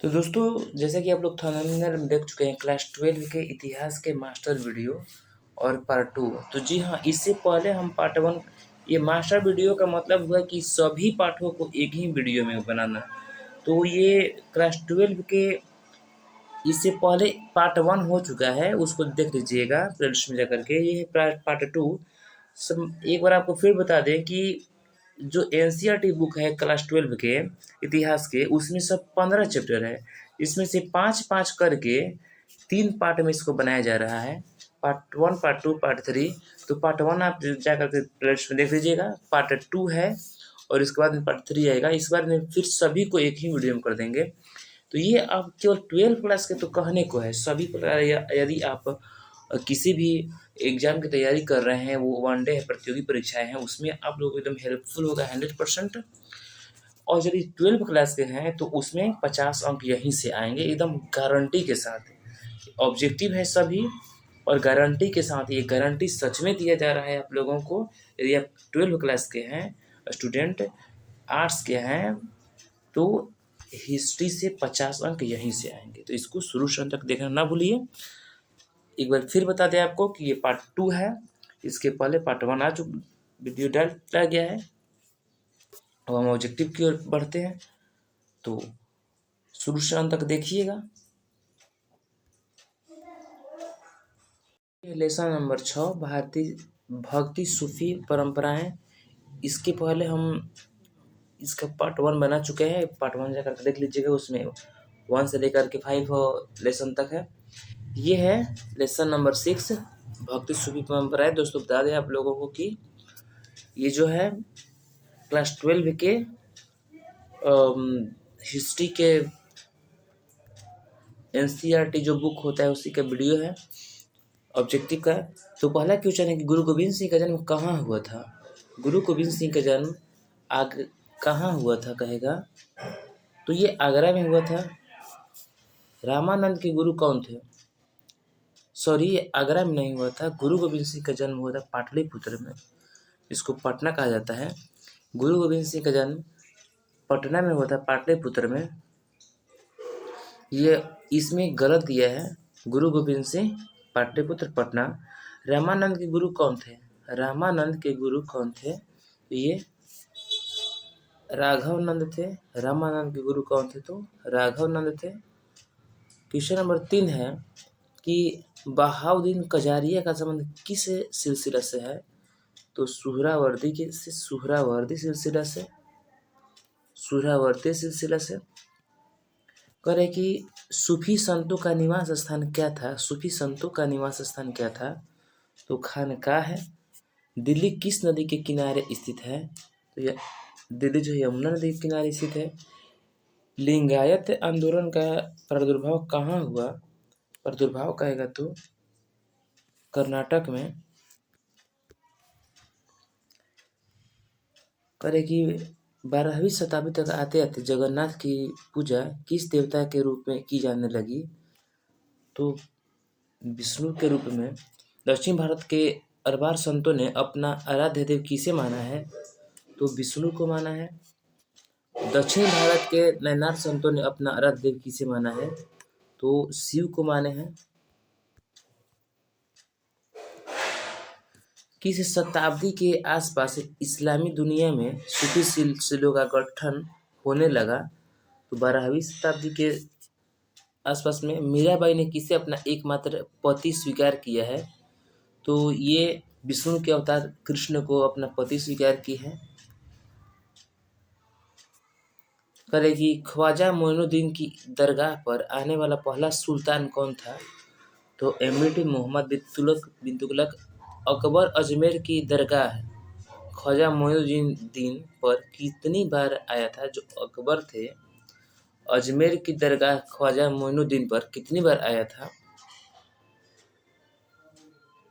तो दोस्तों, जैसा कि आप लोग थंबनेल में देख चुके हैं, क्लास 12 के इतिहास के मास्टर वीडियो और पार्ट 2। तो जी हाँ, इससे पहले हम पार्ट 1, ये मास्टर वीडियो का मतलब हुआ कि सभी पाठों को एक ही वीडियो में बनाना। तो ये क्लास 12 के इससे पहले पार्ट 1 हो चुका है, उसको देख लीजिएगा प्लेलिस्ट में जाकर के। ये है पार्ट 2। सब एक बार आपको फिर बता दें कि जो एनसीईआरटी बुक है क्लास 12 के इतिहास के, उसमें सब 15 चैप्टर है। इसमें से 5-5 करके 3 पार्ट में इसको बनाया जा रहा है। Part 1, part 2, part 3। तो पार्ट 1 आप जा करके प्लेलिस्ट में देख लीजिएगा। पार्ट 2 है और इसके बाद में पार्ट 3 आएगा। इस बार में फिर सभी को एक ही वीडियो में कर देंगे। तो ये अब केवल 12 क्लास के तो कहने को है। सभी प्रकार यदि आप किसी भी एग्जाम की तैयारी कर रहे हैं, वो वनडे है, प्रतियोगी परीक्षाएं हैं, उसमें आप लोगों को एकदम हेल्पफुल होगा 100%। और यदि 12 क्लास के हैं तो उसमें 50 अंक यहीं से आएंगे एकदम गारंटी के साथ। ऑब्जेक्टिव है सभी और गारंटी के साथ। ये गारंटी सच में दिया जा रहा है आप लोगों को। यदि आप 12 क्लास के हैं, स्टूडेंट आर्ट्स के हैं, तो हिस्ट्री से 50 अंक यहीं से आएंगे। तो इसको शुरू से अंत तक देखना ना भूलिए। एक बार फिर बता दें आपको कि ये पार्ट 2 है। इसके पहले पार्ट 1 आज वीडियो डाला गया है। अब हम ऑब्जेक्टिव की ओर बढ़ते हैं, तो शुरू से अंत तक देखिएगा। लेसन नंबर 6, भारतीय भक्ति सूफी परंपराएं। इसके पहले हम इसका पार्ट 1 बना चुके हैं। पार्ट 1 जाकर देख लीजिएगा, उसमें 1 से लेकर के 5 लेसन तक है। ये है लेसन नंबर 6, भक्ति सूफी परंपराएं। दोस्तों, बता दें आप लोगों को कि ये जो है क्लास 12 के हिस्ट्री के एनसीईआरटी जो बुक होता है उसी का वीडियो है, ऑब्जेक्टिव का। तो पहला क्वेश्चन है कि गुरु गोविंद सिंह का जन्म कहाँ हुआ था। गुरु गोविंद सिंह का जन्म कहाँ हुआ था कहेगा, तो ये आगरा में हुआ था। रामानंद के गुरु कौन थे? सॉरी, ये आगरा में नहीं हुआ था। गुरु गोविंद सिंह का जन्म हुआ था पाटलिपुत्र में, इसको पटना कहा जाता है। गुरु गोविंद सिंह का जन्म पटना में हुआ था, पाटलिपुत्र में। ये इसमें गलत दिया है, गुरु गोविंद सिंह पाटलिपुत्र पटना। रामानंद के गुरु कौन थे? रामानंद के गुरु कौन थे? तो ये राघवानंद थे। रामानंद के गुरु कौन थे? तो राघवानंद थे। क्वेश्चन नंबर 3 है कि बहाउद्दीन कजारिया का संबंध किस सिलसिला से है? तो सुहरावर्दी सिलसिला से। कह रहे कि सूफी संतों का निवास स्थान क्या था? सूफी संतों का निवास स्थान क्या था? तो खानकाह है। दिल्ली किस नदी के किनारे स्थित है? तो यह दिल्ली जो यमुना नदी के किनारे स्थित है। लिंगायत आंदोलन का प्रादुर्भाव कहाँ हुआ? प्रादुर्भाव कहेगा तो कर्नाटक में। करे कि 12वीं शताब्दी तक आते आते जगन्नाथ की पूजा किस देवता के रूप में की जाने लगी? तो विष्णु के रूप में। दक्षिण भारत के अरबार संतों ने अपना आराध्य देव किसे माना है? तो विष्णु को माना है। दक्षिण भारत के नैनार संतों ने अपना आराध्य देव किसे माना है? तो शिव को माने हैं। किस शताब्दी के आसपास इस्लामी दुनिया में सूफी सिलसिलों का गठन होने लगा? तो 12वीं शताब्दी के आसपास में। मीराबाई ने किसे अपना एकमात्र पति स्वीकार किया है? तो ये विष्णु के अवतार कृष्ण को अपना पति स्वीकार की है। करेगी ख्वाजा मोइनुद्दीन की दरगाह पर आने वाला पहला सुल्तान कौन था? तो एमडी मोहम्मद बिन तुगलक। अकबर अजमेर की दरगाह ख्वाजा मोइनुद्दीन पर कितनी बार आया था? जो अकबर थे, अजमेर की दरगाह ख्वाजा मोइनुद्दीन पर कितनी बार आया था?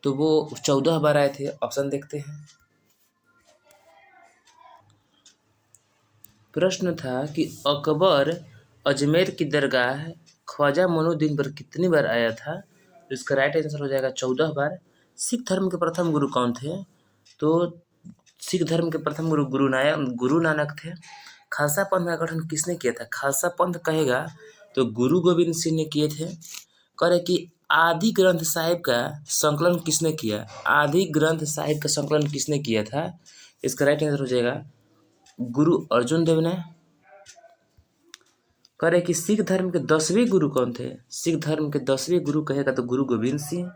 तो वो 14 बार आए थे। ऑप्शन देखते हैं। प्रश्न था कि अकबर अजमेर की दरगाह ख्वाजा मोइनुद्दीन पर कितनी बार आया था? तो इसका राइट आंसर हो जाएगा 14 बार। सिख धर्म के प्रथम गुरु कौन थे? तो सिख धर्म के प्रथम गुरु नानक थे। खालसा पंथ का गठन किसने किया था? खालसा पंथ कहेगा तो गुरु गोविंद सिंह ने किए थे। कह रहे कि आदि ग्रंथ साहिब का संकलन किसने किया? आदि ग्रंथ साहिब का संकलन किसने किया था? इसका राइट आंसर हो जाएगा गुरु अर्जुन देव ने। कह रहे कि सिख धर्म के 10वें गुरु कौन थे? सिख धर्म के 10वें गुरु कहेगा तो गुरु गोविंद सिंह।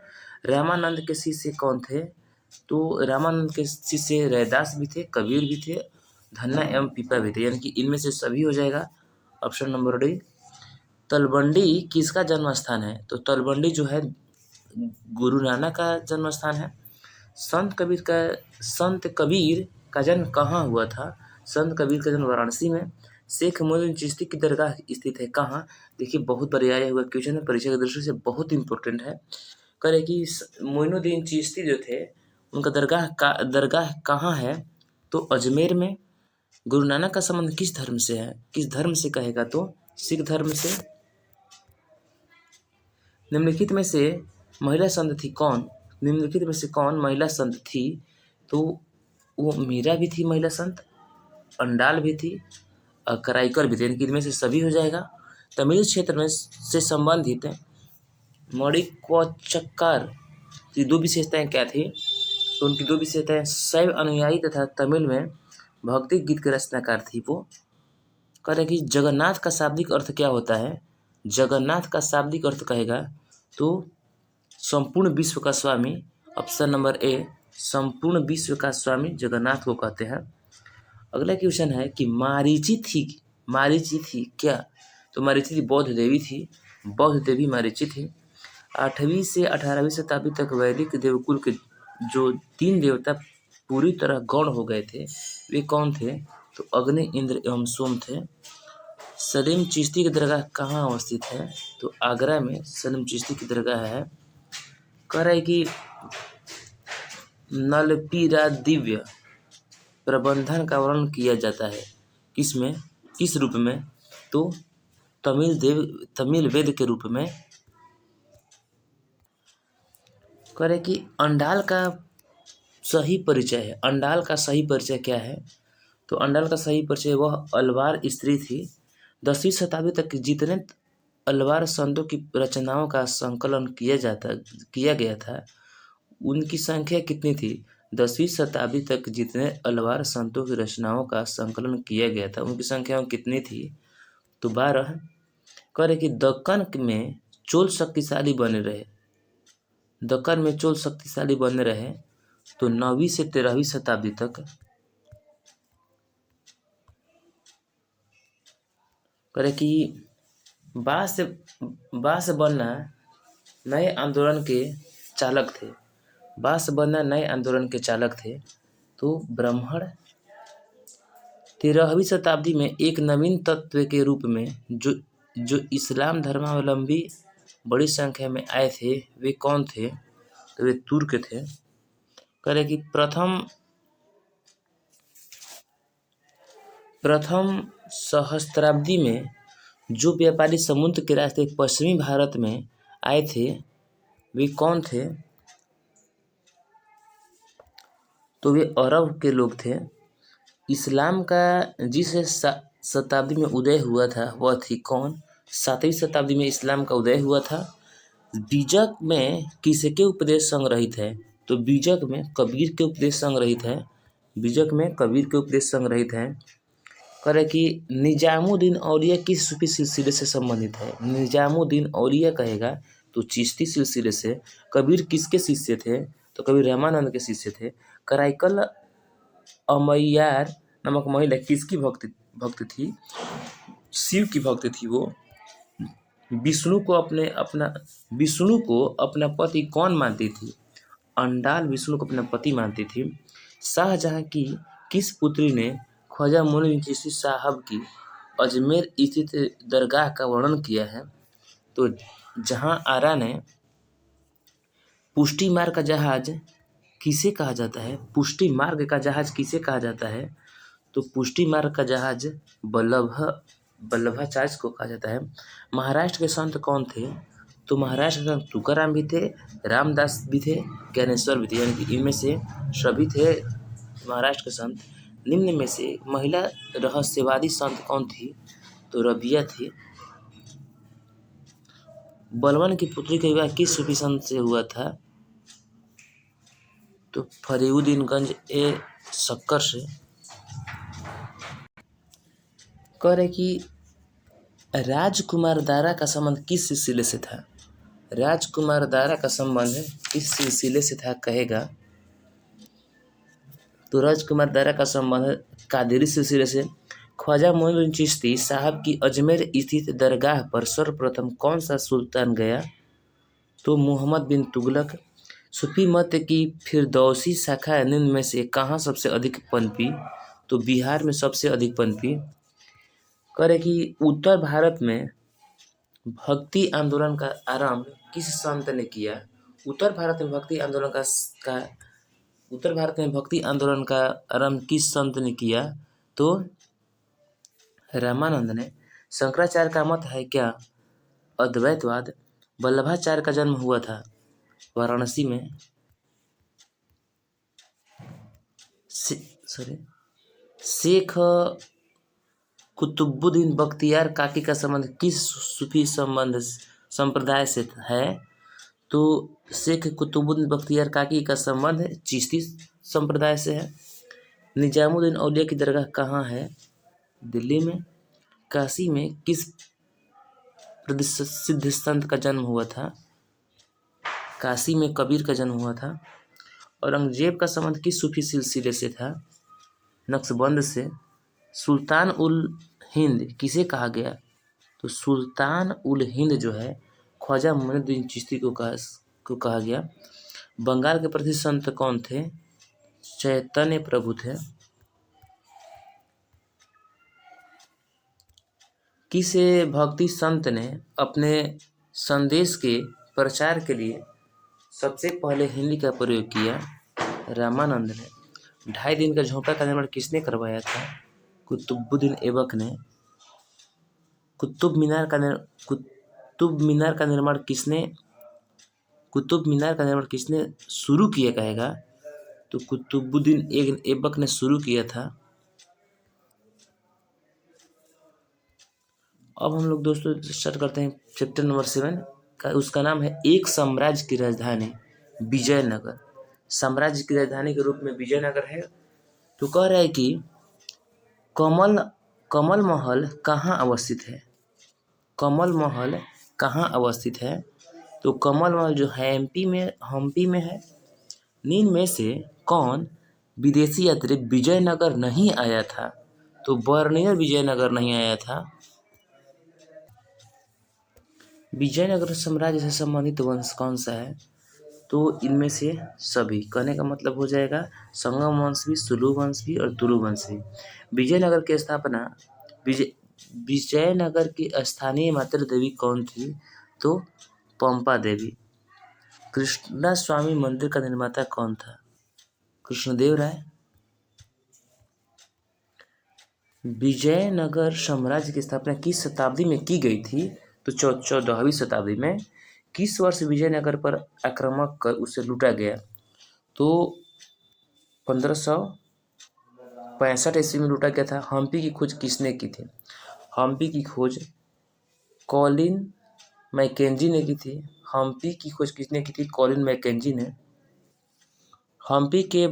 रामानंद के शिष्य कौन थे? तो रामानंद के शिष्य रैदास भी थे, कबीर भी थे, धन्ना एवं पीपा भी थे, यानी कि इनमें से सभी हो जाएगा ऑप्शन नंबर डी। तलवंडी किसका जन्म स्थान है? तो तलवंडी जो है गुरु नानक का जन्म स्थान है। संत कबीर का जन्म कहाँ हुआ था? संत कबीर का जन्म वाराणसी में। शेख मोइनुद्दीन चिश्ती की दरगाह स्थित है कहाँ? देखिए बहुत बार आया हुआ क्वेश्चन है, परीक्षा की दृष्टि से बहुत इंपॉर्टेंट है। करे कि मोइनुद्दीन चिश्ती जो थे उनका दरगाह कहाँ है? तो अजमेर में। गुरु नानक का संबंध किस धर्म से है? किस धर्म से कहेगा तो सिख धर्म से। निम्नलिखित में से महिला संत थी कौन? निम्नलिखित में से कौन महिला संत थी? तो वो मीरा भी थी महिला संत, अंडाल भी थी, कराइकर भी थे, यानी कि इनमें से सभी हो जाएगा। तमिल क्षेत्र में से संबंधित मणिक्वाचक्कर की दो विशेषताएं क्या थी? तो उनकी दो विशेषताएं शैव अनुयायी तथा तमिल में भक्ति गीत के रचनाकार थी वो। कह रहे कि जगन्नाथ का शाब्दिक अर्थ क्या होता है? जगन्नाथ का शाब्दिक अर्थ कहेगा तो संपूर्ण विश्व का स्वामी। ऑप्शन नंबर ए, संपूर्ण विश्व का स्वामी जगन्नाथ को कहते हैं। अगला क्वेश्चन है कि मारीची थी क्या? तो मारीची थी बौद्ध देवी थी, बौद्ध देवी मारीची थी। 8वीं से 18वीं शताब्दी तक वैदिक देवकुल के जो 3 देवता पूरी तरह गौण हो गए थे वे कौन थे? तो अग्नि, इंद्र एवं सोम थे। सलीम चिश्ती की दरगाह कहाँ अवस्थित है? तो आगरा में सलीम चिश्ती की दरगाह है। कह रहा है कि नलपीरा दिव्य प्रबंधन का वर्णन किया जाता है किसमें, किस रूप में? तो तमिल वेद के रूप में। कह रहे कि अंडाल का सही परिचय है। अंडाल का सही परिचय क्या है? तो अंडाल का सही परिचय वह अलवार स्त्री थी। 10वीं शताब्दी तक जितने अलवार संतों की रचनाओं का संकलन किया गया था उनकी संख्या कितनी थी? 10वीं शताब्दी तक जितने अलवार संतों की रचनाओं का संकलन किया गया था उनकी संख्या कितनी थी? तो 12। कह रहे कि दक्कन में चोल शक्तिशाली बने रहे तो 9वीं से 13वीं शताब्दी तक। करे कि बांस से बनना नए आंदोलन के चालक थे। तो ब्राह्मण 13वीं शताब्दी में एक नवीन तत्व के रूप में जो इस्लाम धर्मावलंबी बड़ी संख्या में आए थे वे कौन थे? तो वे तुर्क थे। कह रहे कि प्रथम सहस्त्राब्दी में जो व्यापारी समुद्र के रास्ते पश्चिमी भारत में आए थे वे कौन थे? तो वे अरब के लोग थे। इस्लाम का जिस शताब्दी में उदय हुआ था वह थी कौन? 7वीं शताब्दी में इस्लाम का उदय हुआ था। बीजक में किसके उपदेश संग्रहित है? तो बीजक में कबीर के उपदेश संग्रहित है। कह रहे कि निजामुद्दीन औलिया किस सूफी सिलसिले से संबंधित है? निजामुद्दीन औलिया कहेगा तो चिश्ती सिलसिले से। कबीर किसके शिष्य थे? तो कबीर रामानंद के शिष्य थे। कराइकल अमैयार नामक महिला किसकी भक्त थी? शिव की भक्त थी वो। विष्णु को अपना पति कौन मानती थी? अंडाल विष्णु को अपना पति मानती थी। शाहजहां की किस पुत्री ने ख्वाजा मोइनुद्दीन चिश्ती साहब की अजमेर स्थित दरगाह का वर्णन किया है? तो जहां आरा ने। पुष्टि मार्ग का जहाज किसे कहा जाता है? पुष्टि मार्ग का जहाज किसे कहा जाता है? तो पुष्टि मार्ग का जहाज वल्लभाचार्य को कहा जाता है। महाराष्ट्र के संत कौन थे? तो महाराष्ट्र के संत तुकाराम भी थे, रामदास भी थे, ज्ञानेश्वर भी थे, यानी कि इनमें से सभी थे महाराष्ट्र के संत। निम्न में से महिला रहस्यवादी संत कौन थी? तो रबिया थी। बलवान की पुत्री का विवाह किस सूफी संत से हुआ था? तो फरीउद्दीनगंज ए शक्कर से। कह रहे कि राजकुमार दारा का संबंध किस सिलसिले से था? राजकुमार दारा का संबंध किस सिलसिले से था कहेगा तो राजकुमार दारा का संबंध कादिरी सिलसिले से। ख्वाजा मोइनुद्दीन चिश्ती साहब की अजमेर स्थित दरगाह पर सर्वप्रथम कौन सा सुल्तान गया? तो मोहम्मद बिन तुगलक। सूफी मत की फिरदौसी शाखा निम्न में से कहाँ सबसे अधिक पनपी? तो बिहार में सबसे अधिक पनपी। करे कि उत्तर भारत में भक्ति आंदोलन का आरंभ किस संत ने किया? उत्तर भारत में भक्ति आंदोलन का आरंभ किस संत ने किया? तो रामानंद ने। शंकराचार्य का मत है क्या? अद्वैतवाद। वल्लभाचार्य का जन्म हुआ था वाराणसी में। शेख कुतुबुद्दीन बख्तियार काकी का संबंध किस सूफी संप्रदाय से है? तो शेख कुतुबुद्दीन बख्तियार काकी का संबंध चिश्ती संप्रदाय से है। निजामुद्दीन औलिया की दरगाह कहाँ है? दिल्ली में। काशी में किस सिद्ध संत का जन्म हुआ था? काशी में कबीर का जन्म हुआ था। औरंगजेब का संबंध किस सूफी सिलसिले से था? नक्शबंद से। सुल्तान उल हिंद किसे कहा गया? तो सुल्तान उल हिंद जो है ख्वाजा मोइनुद्दीन चिश्ती को कहा गया। बंगाल के प्रसिद्ध संत कौन थे? चैतन्य प्रभु थे। किस भक्ति संत ने अपने संदेश के प्रचार के लिए सबसे पहले हिंदी का प्रयोग किया? रामानंद ने। 2.5 दिन का झोंपड़ा का निर्माण किसने करवाया था? कुतुबुद्दीन ऐबक ने। कुतुब मीनार का निर्माण किसने शुरू किया कहेगा? तो कुतुबुद्दीन ऐबक ने शुरू किया था। अब हम लोग दोस्तों स्टार्ट करते हैं चैप्टर नंबर 7 का। उसका नाम है एक साम्राज्य की राजधानी विजयनगर। साम्राज्य की राजधानी के रूप में विजयनगर है। तो कह रहा है कि कमल महल कहाँ अवस्थित है? कमल महल कहाँ अवस्थित है? तो कमल महल जो है हम्पी में है। निम्न में से कौन विदेशी यात्री विजयनगर नहीं आया था? तो बर्नियर विजयनगर नहीं आया था। विजयनगर साम्राज्य से संबंधित वंश कौन सा है? तो इनमें से सभी। कहने का मतलब हो जाएगा संगम वंश भी, सुलू वंश भी और तुलु वंश भी। विजयनगर की स्थापना विजयनगर की स्थानीय मातृ देवी कौन थी? तो पंपा देवी। कृष्णा स्वामी मंदिर का निर्माता कौन था? कृष्णदेव राय। विजयनगर साम्राज्य की स्थापना किस शताब्दी में की गई थी? तो 14वीं शताब्दी में। किस वर्ष विजयनगर पर आक्रमण कर उसे लूटा गया? तो 1565 ईस्वी में लूटा गया था। हम्पी की खोज किसने की थी? हम्पी की खोज कॉलिन मैकेंजी ने की थी। हम्पी की खोज किसने की थी? कॉलिन मैकेंजी ने। हम्पी के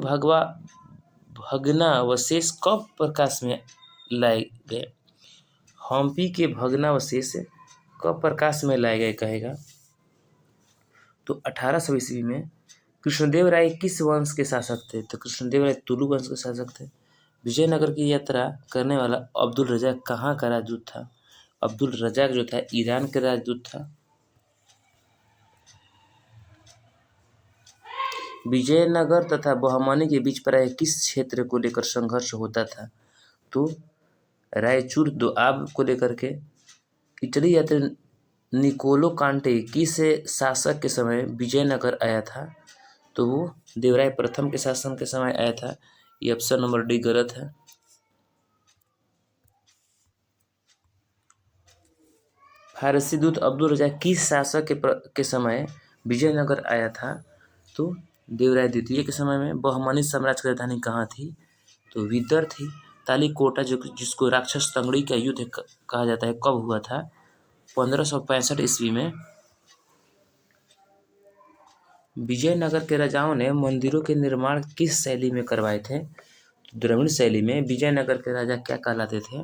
भग्नावशेष कब प्रकाश में लाए गए? हम्पी के भग्नावशेष कब प्रकाश में लाए गए कहेगा? तो 1800 ईस्वी में। कृष्णदेव राय किस वंश के शासक थे? तो कृष्णदेव राय तुलु वंश के शासक थे। विजयनगर की यात्रा करने वाला अब्दुल रजाक कहाँ का राजदूत था? अब्दुल रजाक जो था ईरान के राजदूत था। विजयनगर तथा बहमनी के बीच प्राय किस क्षेत्र को लेकर संघर्ष होता था? तो रायचूर दोआब को लेकर के। इटली यात्री निकोलो कांटे किस शासक के समय विजयनगर आया था? तो वो देवराय प्रथम के शासन के समय आया था। ये ऑप्शन नंबर डी गलत है। फारसी दूत अब्दुल रजाक किस शासक के समय विजयनगर आया था? तो देवराय द्वितीय के समय में। बहमनी साम्राज्य की राजधानी कहाँ थी? तो विदर थी। तालीकोटा जिसको राक्षस तंगड़ी का युद्ध कहा जाता है कब हुआ था? 1565 ईस्वी में। विजयनगर के राजाओं ने मंदिरों के निर्माण किस शैली में करवाए थे? द्रविड़ शैली में। विजयनगर के राजा क्या कहलाते थे?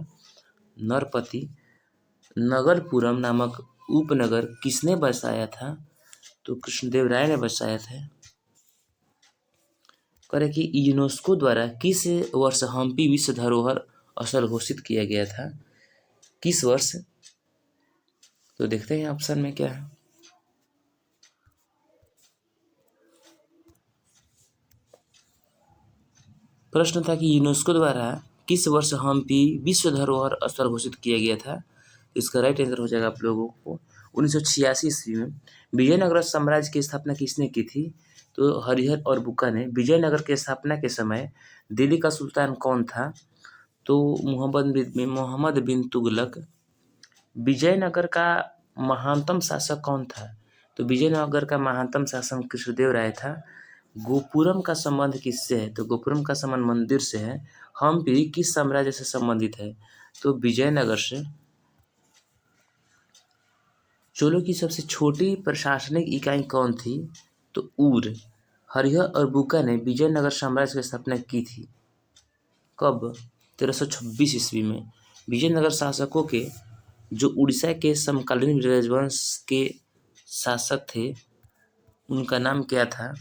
नरपति। नगरपुरम नामक उपनगर किसने बसाया था? तो कृष्णदेव राय ने बसाया था। करे कि यूनेस्को द्वारा किस वर्ष हम्पी विश्व धरोहर स्थल घोषित किया गया था? किस वर्ष? तो देखते हैं ऑप्शन में क्या है। प्रश्न था कि यूनेस्को द्वारा किस वर्ष हम्पी विश्व धरोहर स्थल घोषित किया गया था? इसका राइट आंसर हो जाएगा आप लोगों को 1986 ईस्वी में। विजयनगर साम्राज्य की स्थापना किसने की थी? तो हरिहर और बुक्का ने। विजयनगर की स्थापना के समय दिल्ली का सुल्तान कौन था? तो मोहम्मद बिन तुगलक। विजयनगर का महानतम शासक कौन था? तो विजयनगर का महानतम शासक कृष्णदेव राय था। गोपुरम का संबंध किससे है? तो गोपुरम का संबंध मंदिर से है। हम्पी किस साम्राज्य से संबंधित है? तो विजयनगर से। चोलों की सबसे छोटी प्रशासनिक इकाई कौन थी? तो ऊर। हरिहर और बुक्का ने विजयनगर साम्राज्य की स्थापना की थी। कब? 1326 ईस्वी में। विजयनगर शासकों के जो उड़ीसा के समकालीन राजवंश के शासक थे उनका नाम क्या था?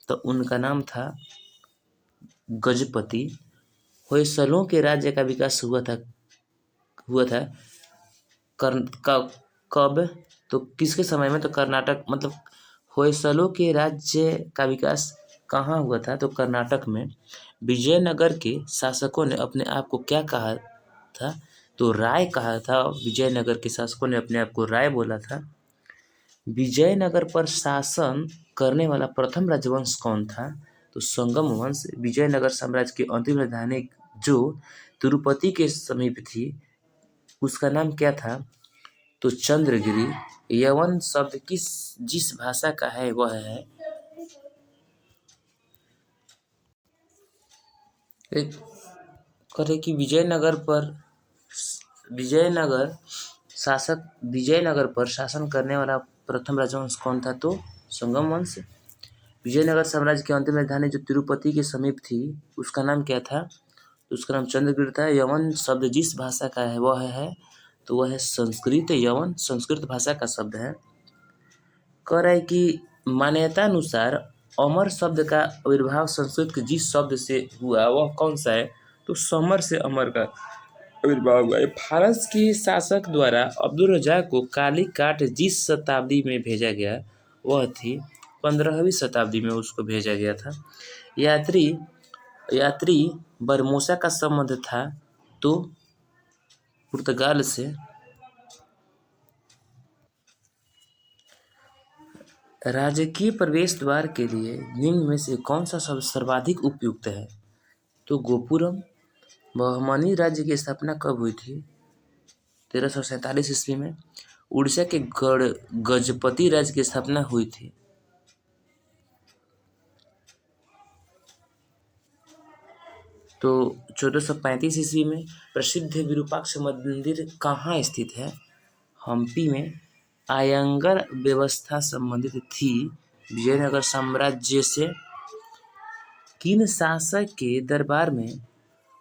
तो उनका नाम था गजपति। होयसलों के राज्य का विकास हुआ था कब? तो किसके समय में? तो कर्नाटक, मतलब होयसलों के राज्य का विकास कहाँ हुआ था? तो कर्नाटक में। विजयनगर के शासकों ने अपने आप को क्या कहा था? तो राय कहा था। विजयनगर के शासकों ने अपने आप को राय बोला था। विजयनगर पर शासन करने वाला प्रथम राजवंश कौन था? तो संगम वंश। विजयनगर साम्राज्य की अंतिम राजधानी जो तिरुपति के समीप थी उसका नाम क्या था? तो चंद्रगिरी। यवन शब्द जिस भाषा का है वह है? करे कि विजयनगर पर शासन करने वाला प्रथम राजवंश कौन था? तो संगम वंश। विजयनगर साम्राज्य की अंतिम राजधानी जो तिरुपति के समीप थी उसका नाम क्या था? उसका नाम चंद्रगिरी था। यवन शब्द जिस भाषा का है वह है? तो वह है संस्कृत। यवन संस्कृत भाषा का शब्द है। कह रहा है कि मान्यता अनुसार अमर शब्द का आविर्भाव संस्कृत के जिस शब्द से हुआ वह कौन सा है? तो समर से अमर का आविर्भाव हुआ है। फारस के शासक द्वारा अब्दुल रज़ाक को काली काट जिस शताब्दी में भेजा गया वह थी 15वीं शताब्दी में उसको भेजा गया था। यात्री बरमोसा का संबंध था तो पुर्तगाल से। राजकीय प्रवेश द्वार के लिए निम्न में से कौन सा शब्द सर्वाधिक उपयुक्त है? तो गोपुरम। बहमनी राज्य की स्थापना कब हुई थी? 1347 ईस्वी में। उड़ीसा के गजपति राज्य की स्थापना हुई थी। तो 1435 ईस्वी में। प्रसिद्ध विरूपाक्ष मंदिर कहाँ स्थित है? हम्पी में। आयंगर व्यवस्था संबंधित थी विजयनगर साम्राज्य से। किन शासक के दरबार में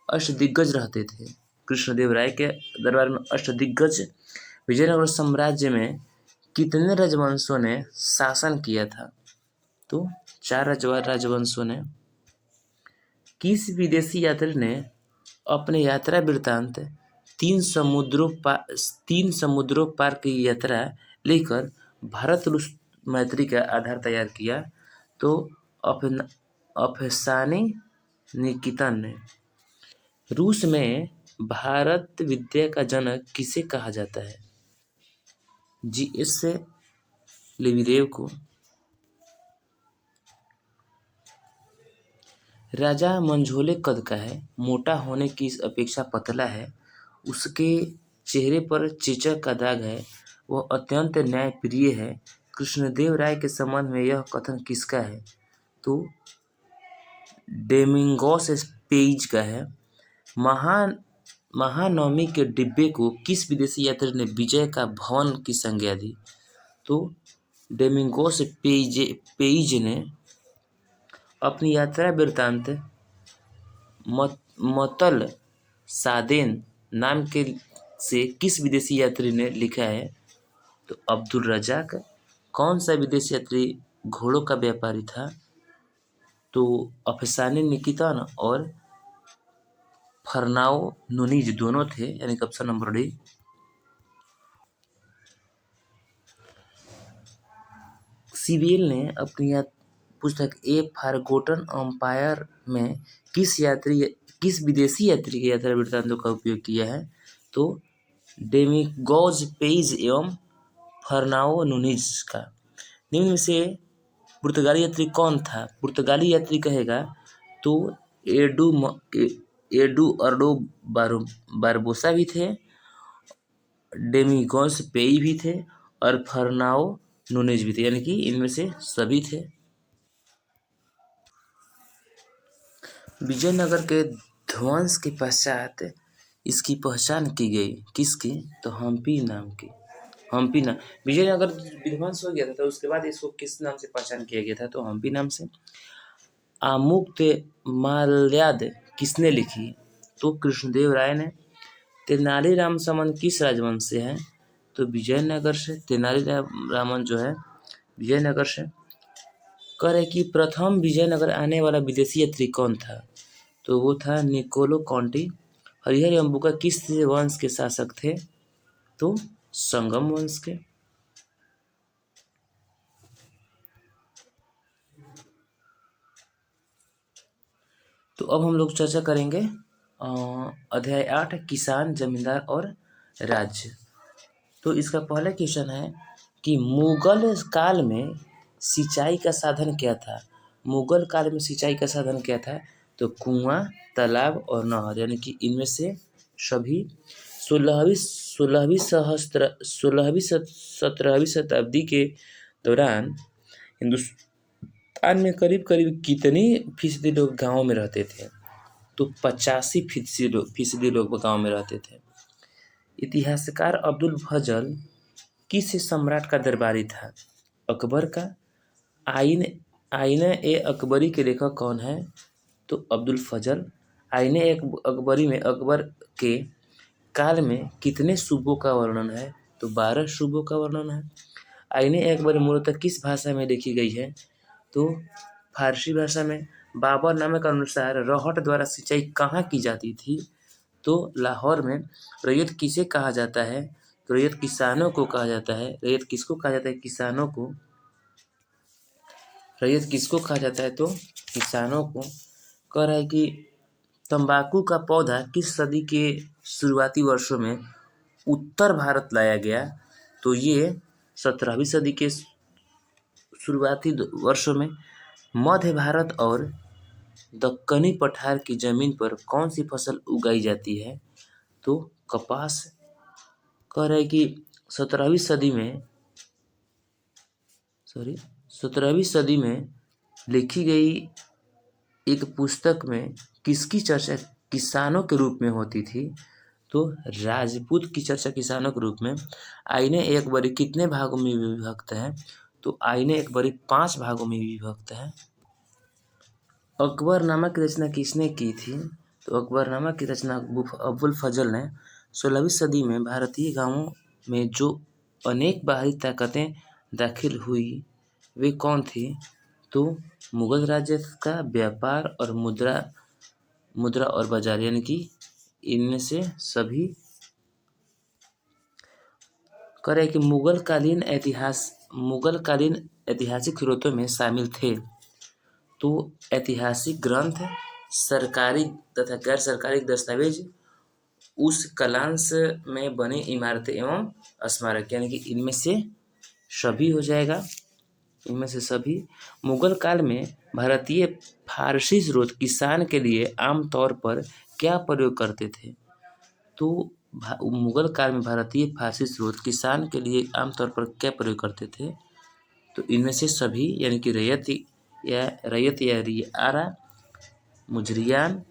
अष्टदिग्गज रहते थे? कृष्णदेव राय के दरबार में अष्टदिग्गज। विजयनगर साम्राज्य में कितने राजवंशों ने शासन किया था? तो 4 राजवंशों ने। किस विदेशी यात्री ने अपने यात्रा वृत्तांत 3 समुद्रों पार की यात्रा लेकर भारत रूस मैत्री का आधार तैयार किया? तो अफसाने निकितन ने। रूस में भारत विद्या का जनक किसे कहा जाता है? जी.एस. लेविदेव को। राजा मंझोले कद का है, मोटा होने की अपेक्षा पतला है, उसके चेहरे पर चेचक का दाग है, वह अत्यंत न्यायप्रिय है। कृष्णदेव राय के संबंध में यह कथन किसका है? तो डोमिंगोस पेज का है। महानवमी के डिब्बे को किस विदेशी यात्री ने विजय का भवन की संज्ञा दी? तो डोमिंगोस पेइज ने अपनी यात्रा वृत्तांत मतल सादेन नाम के से किस विदेशी यात्री ने लिखा है? तो अब्दुल रजाक। कौन सा विदेशी यात्री घोड़ों का व्यापारी था? तो अफसाने निकितन और फरनाओ नुनीज दोनों थे, यानी कि ऑप्शन नंबर डी। सीबीएल ने अपनी पुस्तक ए फॉरगॉटन एम्पायर में किस विदेशी यात्री के यात्रा वृत्तांतों का उपयोग किया है? तो डोमिंगोस पेइज एवं फरनाओ नुनीज का। निम्न में से पुर्तगाली यात्री कौन था? पुर्तगाली यात्री कहेगा तो एडुअर्डो बारबोसा भी थे, डोमिंगोस पेई भी थे और फरनाओ नुनीज भी थे, यानी कि इनमें से सभी थे। विजयनगर के ध्वंस के पश्चात इसकी पहचान की गई, किसकी? तो हम्पी नाम की। हम्पी नाम, विजयनगर विध्वंस हो गया था तो उसके बाद इसको किस नाम से पहचान किया गया था? तो हम्पी नाम से। आमुक्तमाल्याद किसने लिखी? तो कृष्णदेव राय ने। तेनालीराम समन किस राजवंश से है? तो विजयनगर से। तेनालीरामन जो है विजयनगर से। कह रहे कि प्रथम विजयनगर आने वाला विदेशी यात्री कौन था? तो वो था निकोलो कॉन्टी। हरिहर एवं बुका किस वंश के शासक थे? तो संगम वंश के। तो अब हम लोग चर्चा करेंगे अध्याय 8 किसान, जमींदार और राज्य। तो इसका पहला क्वेश्चन है कि मुगल काल में सिंचाई का साधन क्या था? मुगल काल में सिंचाई का साधन क्या था? तो कुआं, तालाब और नहर, यानी कि इनमें से सभी 17वीं शताब्दी के दौरान हिंदुस्तान में करीब करीब कितनी फीसदी लोग गाँव में रहते थे? तो 85% लोग गाँव में रहते थे। इतिहासकार अब्दुल फजल किस सम्राट का दरबारी था? अकबर का। आईने अकबरी के लेखक कौन है? तो अब्दुल फजल। आईने अकबरी में अकबर के काल में कितने सूबों का वर्णन है? तो 12 सूबों का वर्णन है। आईने अकबरी मूलतः किस भाषा में लिखी गई है? तो फारसी भाषा में। बाबरनामा के अनुसार रहट द्वारा सिंचाई कहाँ की जाती थी? तो लाहौर में। रैयत किसे कहा जाता है? तो रैयत किसानों को कहा जाता है। रैयत किसको कहा जाता है? किसानों को। रैयत किसको कहा जाता है? तो किसानों को। कह रहा है कि तंबाकू का पौधा किस सदी के शुरुआती वर्षों में उत्तर भारत लाया गया? तो ये 17वीं सदी के शुरुआती वर्षों में मध्य भारत और दक्कनी पठार की जमीन पर कौन सी फसल उगाई जाती है? तो कपास। कह रहे कि 17वीं सदी में लिखी गई एक पुस्तक में किसकी चर्चा किसानों के रूप में होती थी? तो राजपूत की चर्चा किसानों के रूप में। आईने अकबरी कितने भागों में विभक्त है? तो आईने अकबरी 5 भागों में विभक्त है। अकबरनामा की रचना किसने की थी? तो अकबरनामा की रचना अबुल फजल ने। 16वीं सदी में भारतीय गांवों में जो अनेक बाहरी ताकतें दाखिल हुई वे कौन थी? तो मुगल राज्य का व्यापार और मुद्रा और बाजार, यानी कि इनमें से सभी। करें कि मुगल कालीन ऐतिहासिक स्रोतों में शामिल थे। तो ऐतिहासिक ग्रंथ, सरकारी तथा गैर सरकारी दस्तावेज, उस कालांश में बनी इमारतें एवं स्मारक, यानी कि इनमें से सभी हो जाएगा। इनमें से सभी। मुगल काल में भारतीय फारसी स्रोत किसान के लिए आमतौर पर क्या प्रयोग करते थे? तो मुगल काल में भारतीय फारसी स्रोत किसान के लिए आमतौर पर क्या प्रयोग करते थे? तो इनमें से सभी, यानी कि रैयत या रियारा, मुजरियान,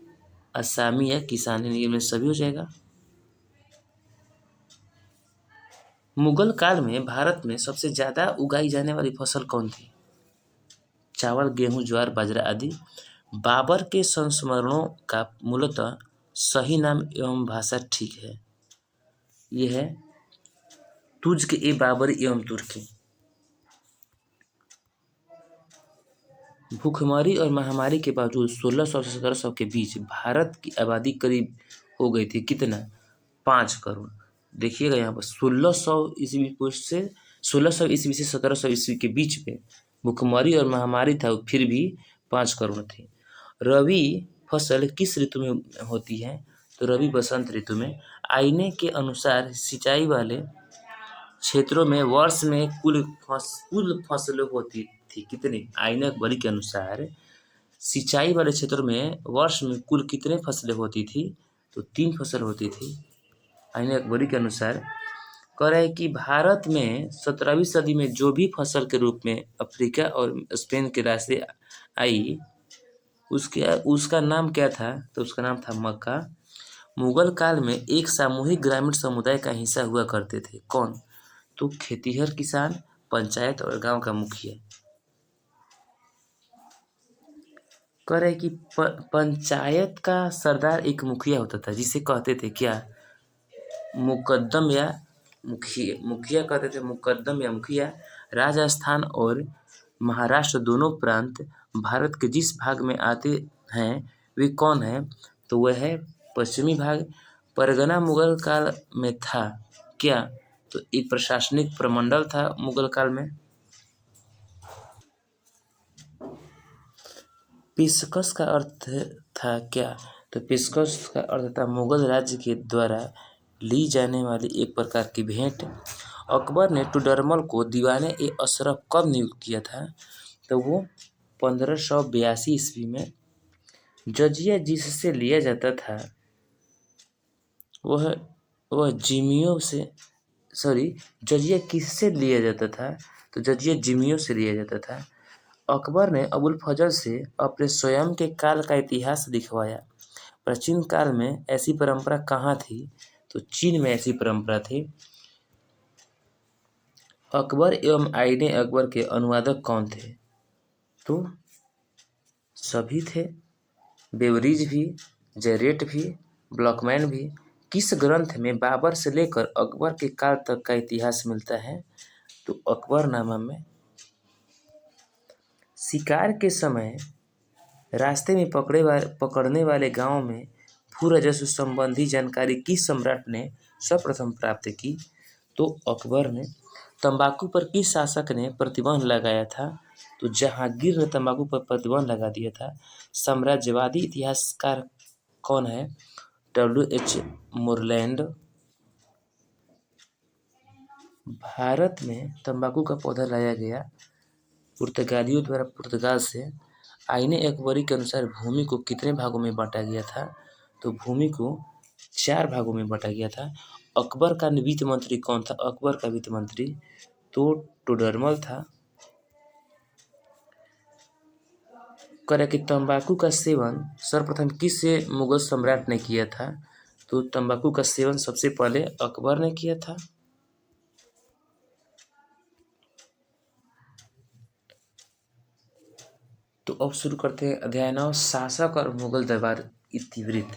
असामी या किसान, इनमें सभी हो जाएगा। मुगल काल में भारत में सबसे ज़्यादा उगाई जाने वाली फसल कौन थी? चावल, गेहूं, ज्वार, बाजरा आदि। बाबर के संस्मरणों का मूलतः सही नाम एवं भाषा ठीक है। ये है तुझ के ए बाबरी एवं तुर्की। भूखमरी और महामारी के बावजूद 1600 से 1700 के बीच भारत की आबादी करीब हो गई थी कितना? 5 करोड़। देखिएगा यहाँ पर 1600 ईस्वी पूर्व से 1600 ईस्वी से 1700 ईस्वी के बीच में भूखमरी और महामारी था, फिर भी 5 करोड़ थी। रबी फसल किस ऋतु में होती है? तो रबी बसंत ऋतु में। आईने के अनुसार सिंचाई वाले क्षेत्रों में वर्ष में कुल फसलें होती थी कितनी? आईने अकबरी के अनुसार सिंचाई वाले क्षेत्रों में वर्ष में कुल कितने फसलें होती थी? तो 3 फसल होती थी। आईने अकबरी के अनुसार कह रहा है कि भारत में 17वीं सदी में जो भी फसल के रूप में अफ्रीका और स्पेन के रास्ते आई उसका नाम क्या था? तो उसका नाम था मक्का। मुगल काल में एक सामूहिक ग्रामीण समुदाय का हिस्सा हुआ करते थे, कौन? तो खेतीहर किसान, पंचायत और गांव का मुखिया। कह रहे कि पंचायत का सरदार एक मुखिया होता था जिसे कहते थे क्या? मुकद्दम या मुखिया। मुखिया कहते थे मुकद्दम या मुखिया। राजस्थान और महाराष्ट्र दोनों प्रांत भारत के जिस भाग में आते हैं वे कौन है? तो वह है पश्चिमी भाग। परगना मुगल काल में था क्या? तो एक प्रशासनिक प्रमंडल था मुगल काल में। पेशकश का अर्थ था क्या? तो पेशकश का अर्थ था मुगल राज्य के द्वारा ली जाने वाली एक प्रकार की भेंट। अकबर ने टुडरमल को दीवाने-ए-अशरफ कब नियुक्त किया था? तो वो 1582 ईस्वी में। जजिया जिससे लिया जाता था वह जिमियों से जजिया किससे लिया जाता था? तो जजिया जिमियों से लिया जाता था। अकबर ने अबुल फजल से अपने स्वयं के काल का इतिहास लिखवाया। प्राचीन काल में ऐसी परंपरा कहाँ थी? तो चीन में ऐसी परंपरा थी। अकबर एवं आईने अकबर के अनुवादक कौन थे? तो सभी थे, बेवरीज भी, जेरेट भी, ब्लॉकमैन भी। किस ग्रंथ में बाबर से लेकर अकबर के काल तक का इतिहास मिलता है? तो अकबरनामा में। शिकार के समय रास्ते में पकड़ने वाले गांव में भू राजस्व संबंधी जानकारी किस सम्राट ने सर्वप्रथम प्राप्त की? तो अकबर ने। तंबाकू पर किस शासक ने प्रतिबंध लगाया था? तो जहांगीर ने तंबाकू पर प्रतिबंध लगा दिया था। साम्राज्यवादी इतिहासकार कौन है? W.H. मोरलैंड। भारत में तंबाकू का पौधा लाया गया पुर्तगालियों द्वारा पुर्तगाल से। आईने अकबरी के अनुसार भूमि को कितने भागों में बांटा गया था? तो भूमि को 4 भागों में बांटा गया था। अकबर का वित्त मंत्री कौन था? अकबर का वित्त मंत्री तो टोडरमल था। कह कि तंबाकू का सेवन सर्वप्रथम किस मुगल सम्राट ने किया था? तो तंबाकू का सेवन सबसे पहले अकबर ने किया था। तो अब शुरू करते हैं अध्याय 9, शासक और मुगल दरबार इतिवृत्त।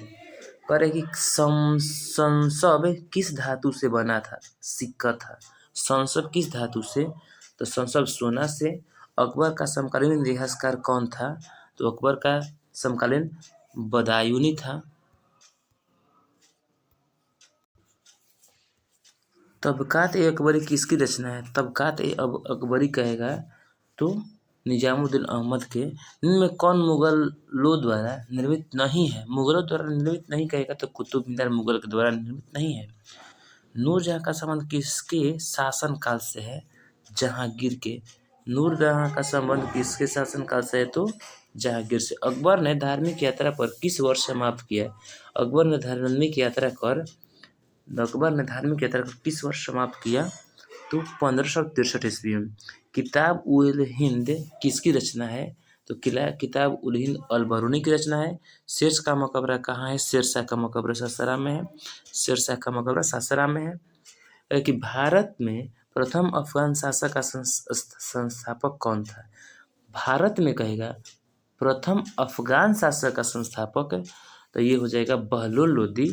कह रहे कि संसब किस धातु से बना था? सिक्का था। संसब किस धातु से? तो संसब सोना से। अकबर का समकालीन इतिहासकार कौन था? तो अकबर का समकालीन बदायूनी था। तबकात-ए-अकबरी किसकी रचना है? तबकात-ए-अकबरी कहेगा तो निजामुद्दीन अहमद के। इनमें में कौन मुगलों द्वारा निर्मित नहीं है? मुगलों द्वारा निर्मित नहीं कहेगा तो कुतुब मीनार मुगल के द्वारा निर्मित नहीं है। नूरजहाँ का संबंध किसके शासन काल से है? जहांगीर के। नूरजहाँ का संबंध किसके शासन काल से है? तो जहांगीर से। अकबर ने धार्मिक यात्रा पर किस वर्ष समाप्त किया? अकबर ने धार्मिक यात्रा किस वर्ष समाप्त किया? तो 1563 ईस्वी में। किताब उल हिंद किसकी रचना है? तो किताब उल हिंद अल-बरूनी की रचना है। शेरशाह का मकबरा कहाँ है? शेरशाह का मकबरा सासाराम में है। शेरशाह का मकबरा सासाराम में है। कि भारत में प्रथम अफगान शासक का संस्थापक कौन था। भारत में कहेगा प्रथम अफगान शासक का संस्थापक, तो ये हो जाएगा बहलोल लोदी।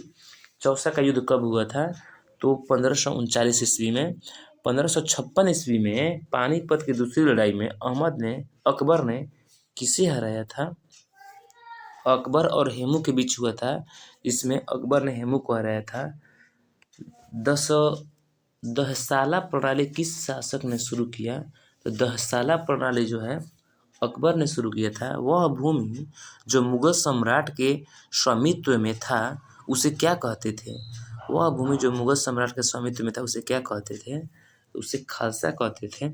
चौसा का युद्ध कब हुआ था, तो 1539 ईस्वी में। 1556 ईस्वी में पानीपत की दूसरी लड़ाई में अकबर ने किसे हराया था। अकबर और हेमू के बीच हुआ था, इसमें अकबर ने हेमू को हराया था। दहसाला प्रणाली किस शासक ने शुरू किया, तो दहसाला प्रणाली जो है अकबर ने शुरू किया था। वह भूमि जो मुगल सम्राट के स्वामित्व में था उसे क्या कहते थे। वह भूमि जो मुगल सम्राट के स्वामित्व में था उसे क्या कहते थे, उसे खालसा कहते थे।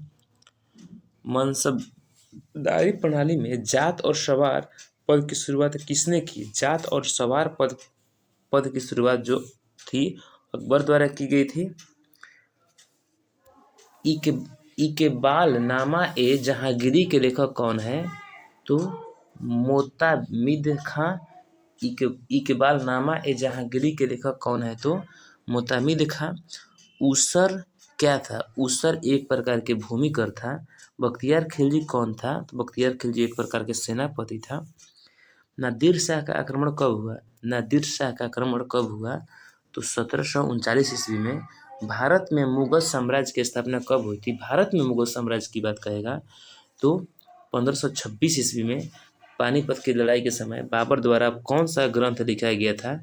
मनसबदारी प्रणाली में जात और सवार पद की शुरुआत किसने की। जात और सवार पद की शुरुआत जो थी अकबर द्वारा की गई थी। इकबाल नामा ए जहांगीरी के लेखक कौन है, तो मोतामिद खां। इकबाल नामा ए जहांगीरी के लेखक कौन है, तो मोतामिद खां। उसर क्या था, उसर एक प्रकार के भूमिकर था। बख्तियार खिलजी कौन था, तो बख्तियार खिलजी एक प्रकार के सेनापति था। नादिर शाह का आक्रमण कब हुआ, नादिर शाह का आक्रमण कब हुआ, तो 1739 ईस्वी में। भारत में मुगल साम्राज्य की स्थापना कब हुई थी। भारत में मुगल साम्राज्य की बात कहेगा तो 1526 ईस्वी में पानीपत की लड़ाई के समय बाबर द्वारा कौन सा ग्रंथ लिखा गया था।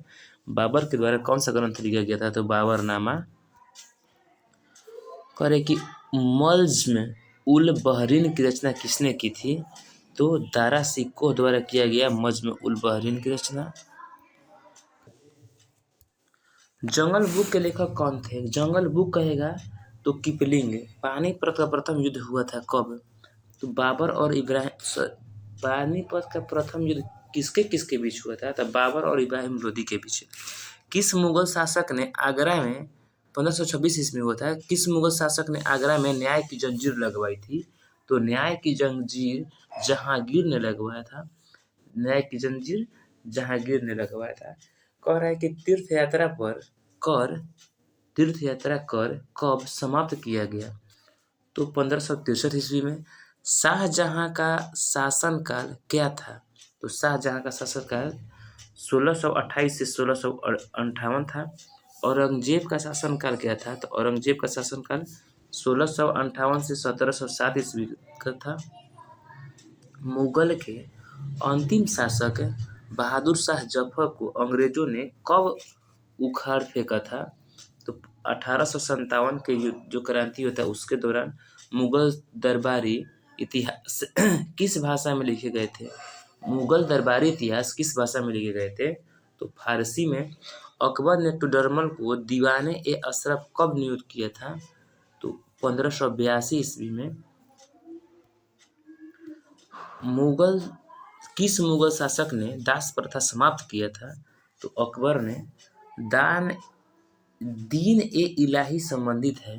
बाबर के द्वारा कौन सा ग्रंथ लिखा गया था, तो बाबरनामा। करे कि मज्म उल बहरीन की रचना किसने की थी, तो दारा सिकोह द्वारा किया गया मज्म उल बहरीन की रचना। जंगल बुक के लेखक कौन थे। जंगल बुक कहेगा तो किपलिंग। पानीपत का प्रथम युद्ध हुआ था कब, तो बाबर और इब्राहिम। पानीपत का प्रथम युद्ध किसके किसके बीच हुआ था, तो बाबर और इब्राहिम लोदी के बीच। किस मुगल शासक ने आगरा में 1526 ईस्वी में हुआ था, किस मुगल शासक ने आगरा में न्याय की जंजीर लगवाई थी, तो न्याय की जंजीर जहांगीर ने लगवाया था। न्याय की जंजीर जहांगीर ने लगवाया था। कह रहा है कि तीर्थ यात्रा कर कब समाप्त किया गया, तो 1563 ईस्वी में। शाहजहां का शासनकाल क्या था, तो शाहजहां का शासनकाल 1628 से 1658 था। औरंगजेब का शासनकाल क्या था, तो औरंगजेब का शासनकाल 1658 से 1707 ईस्वी का था। मुगल के अंतिम शासक बहादुर शाह जफर को अंग्रेजों ने कब उखाड़ फेंका था, तो 1857 के युद्ध जो क्रांति होता है उसके दौरान। मुगल दरबारी इतिहास किस भाषा में लिखे गए थे, मुगल दरबारी इतिहास किस भाषा में लिखे गए थे, तो फारसी में। अकबर ने टुडरमल को दीवाने ए अशरफ कब नियुक्त किया था, तो 1582 ईस्वी में। किस मुगल शासक ने दास प्रथा समाप्त किया था, तो अकबर ने। दीन ए इलाही संबंधित है,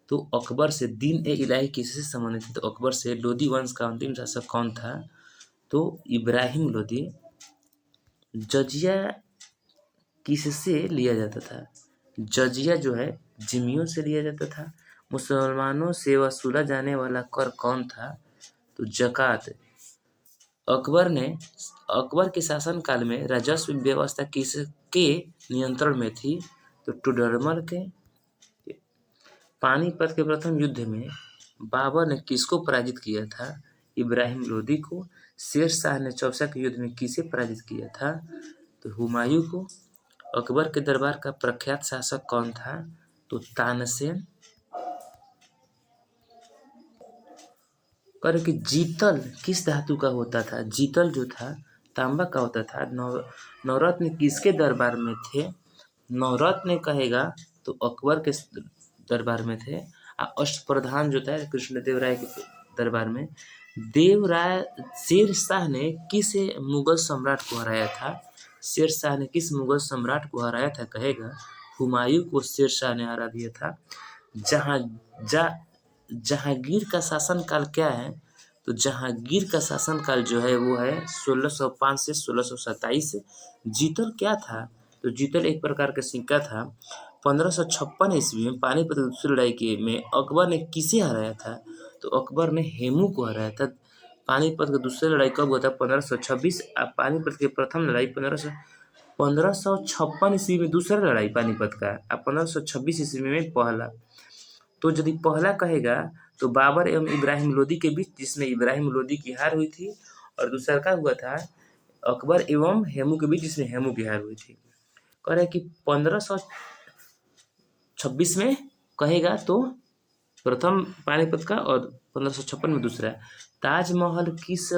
तो अकबर से। दीन ए इलाही किससे संबंधित है, तो अकबर से। लोदी वंश का अंतिम शासक कौन था, तो इब्राहिम लोदी। जजिया किससे लिया जाता था, जजिया जो है जिम्मियों से लिया जाता था। मुसलमानों से वसूला जाने वाला कर कौन था, तो जकात। अकबर के शासनकाल में राजस्व व्यवस्था किसके नियंत्रण में थी, तो टुडरमल के। पानीपत के प्रथम युद्ध में बाबर ने किसको पराजित किया था, इब्राहिम लोदी को। शेर शाह ने चौसा के युद्ध में किसे पराजित किया था, तो हुमायूं को। अकबर के दरबार का प्रख्यात शासक कौन था, तो तानसेन। कर कि जीतल किस धातु का होता था, जीतल जो था तांबा का होता था। नवरत्न किसके दरबार में थे, नवरत्न कहेगा तो अकबर के दरबार में थे। अष्टप्रधान जो था कृष्णदेव राय के दरबार में। शेर शाह ने किस मुगल सम्राट को हराया था, शेर शाह ने किस मुगल सम्राट को हराया था, कहेगा हुमायूं को शेर शाह ने हरा दिया था। जहांगीर का शासनकाल क्या है, तो जहांगीर का शासनकाल जो है वो है 1605 से 1627। जीतल क्या था, तो जीतल एक प्रकार का सिक्का था। 1556 ईस्वी में पानीपत की दूसरी लड़ाई के में अकबर ने किसे हराया था? तो अकबर ने हेमू को हराया था। पानीपत की दूसरी लड़ाई कब हुआ था? 1526। पानीपत की प्रथम लड़ाई 1556 ईस्वी में दूसरा लड़ाई पानीपत का, और 1526 ईस्वी में पहला। तो यदि पहला कहेगा तो बाबर एवं इब्राहिम लोदी के बीच, जिसमें इब्राहिम लोदी की हार हुई थी, और दूसरा का हुआ था अकबर एवं हेमू के बीच, जिसमें हेमू की हार हुई थी। कह रहे कि 1526 में कहेगा तो प्रथम पानीपत का, और 1556 में दूसरा। ताजमहल किस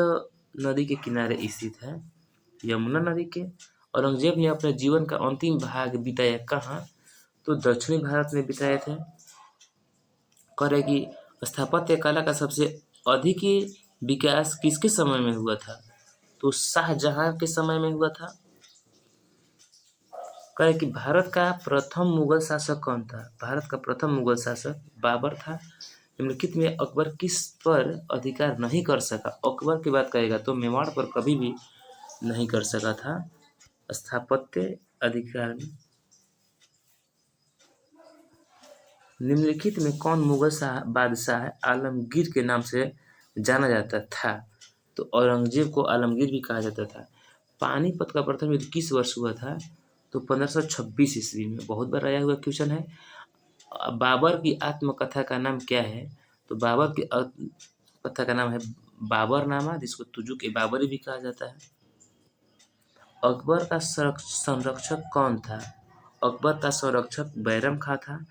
नदी के किनारे स्थित है? यमुना नदी के। औरंगजेब ने अपने जीवन का अंतिम भाग बिताया कहाँ? तो दक्षिणी भारत में बिताए थे। कह रहे कि स्थापत्य कला का सबसे अधिक विकास किसके समय में हुआ था? तो शाहजहां के समय में हुआ था। कह रहे कि भारत का प्रथम मुगल शासक कौन था? भारत का प्रथम मुगल शासक बाबर था। निम्नलिखित में अकबर किस पर अधिकार नहीं कर सका? अकबर की बात करेगा तो मेवाड़ पर कभी भी नहीं कर सका था स्थापत्य अधिकार में। निम्नलिखित में कौन मुगल बादशाह आलमगीर के नाम से जाना जाता था? तो औरंगजेब को आलमगीर भी कहा जाता था। पानीपत का प्रथम युद्ध किस वर्ष हुआ था? तो 1526 ईस्वी में। बहुत बार आया हुआ क्वेश्चन है। बाबर की आत्मकथा का नाम क्या है? तो बाबर की कथा का नाम है बाबरनामा, जिसको तुजुक ए बाबरी भी कहा जाता है। अकबर का संरक्षक कौन था? अकबर का संरक्षक बैरम खां था।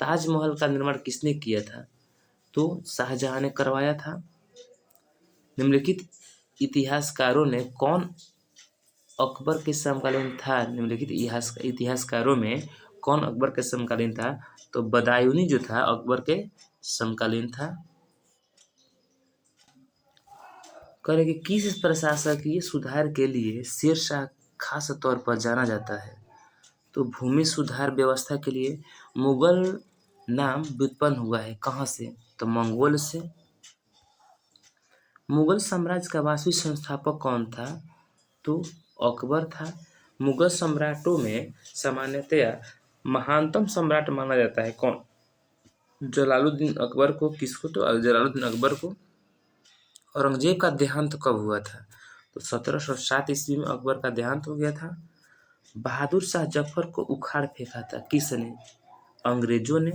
ताजमहल का निर्माण किसने किया था? तो शाहजहां ने करवाया था। निम्नलिखित इतिहासकारों ने कौन अकबर के समकालीन था? निम्नलिखित इतिहासकारों में कौन अकबर के समकालीन था? तो बदायूनी जो था अकबर के समकालीन था। कह कि किस प्रशासकीय सुधार के लिए शेरशाह खास तौर पर जाना जाता है? तो भूमि सुधार व्यवस्था के लिए। मुगल नाम व्युत्पन्न हुआ है कहाँ से? तो मंगोल से। मुगल साम्राज्य का वास्तविक संस्थापक कौन था? तो अकबर था। मुगल सम्राटों में सामान्यतया महानतम सम्राट माना जाता है कौन? जलालुद्दीन अकबर को। किसको? तो जलालुद्दीन अकबर को। औरंगजेब का देहांत कब हुआ था? तो 1707 ईस्वी में अकबर का देहांत हो गया था। बहादुर शाह जफर को उखाड़ फेंका था किसने? अंग्रेजों ने।